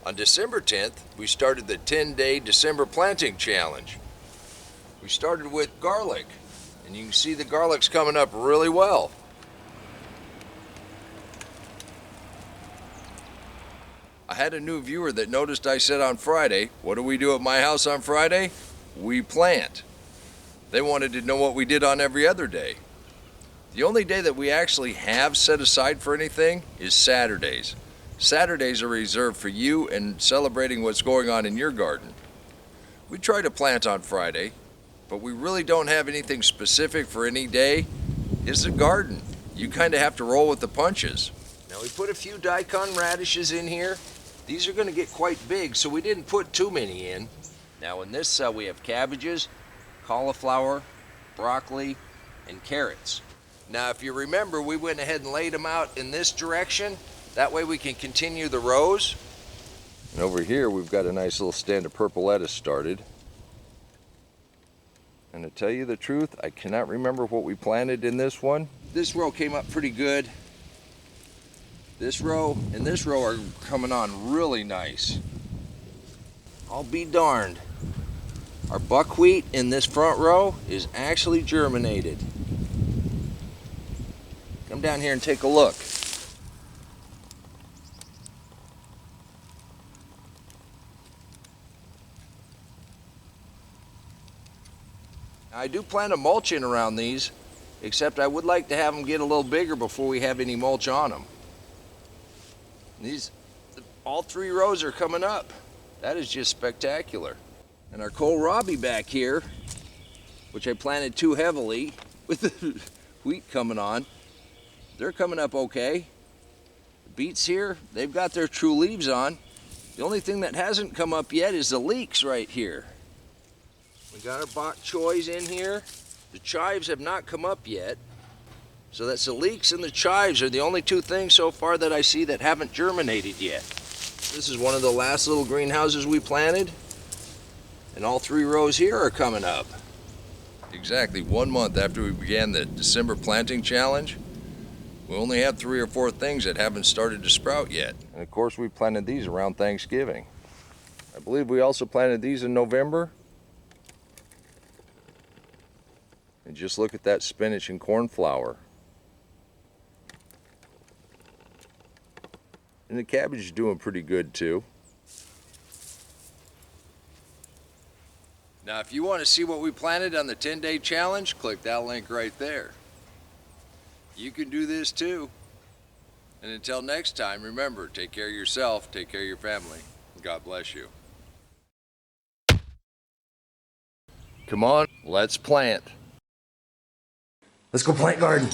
On December 10th, we started the 10-day December planting challenge. We started with garlic, and you can see the garlic's coming up really well. I had a new viewer that noticed I said on Friday, what do we do at my house on Friday? We plant. They wanted to know what we did on every other day. The only day that we actually have set aside for anything is Saturdays. Saturdays are reserved for you and celebrating what's going on in your garden. We try to plant on Friday, but we really don't have anything specific for any day. It's a garden. You kind of have to roll with the punches. Now we put a few daikon radishes in here. These are going to get quite big, so we didn't put too many in. Now in this cell we have cabbages, cauliflower, broccoli, and carrots. Now if you remember, we went ahead and laid them out in this direction. That way we can continue the rows. And over here we've got a nice little stand of purple lettuce started. And to tell you the truth, I cannot remember what we planted in this one. This row came up pretty good. This row and this row are coming on really nice. I'll be darned. Our buckwheat in this front row is actually germinated. Come down here and take a look. I do plan to mulch in around these, except I would like to have them get a little bigger before we have any mulch on them. All three rows are coming up. That is just spectacular. And our kohlrabi back here, which I planted too heavily with the wheat coming on, they're coming up okay. The beets here, they've got their true leaves on. The only thing that hasn't come up yet is the leeks right here. We got our bok choys in here. The chives have not come up yet. So that's the leeks and the chives are the only two things so far that I see that haven't germinated yet. This is one of the last little greenhouses we planted. And all three rows here are coming up. Exactly 1 month after we began the December planting challenge, we only have 3 or 4 things that haven't started to sprout yet. And of course we planted these around Thanksgiving. I believe we also planted these in November. And just look at that spinach and cornflower. And the cabbage is doing pretty good too. Now if you want to see what we planted on the 10-day challenge, click that link right there. You can do this too. And until next time, remember, take care of yourself, take care of your family, and God bless you. Come on, let's plant. Let's go plant garden.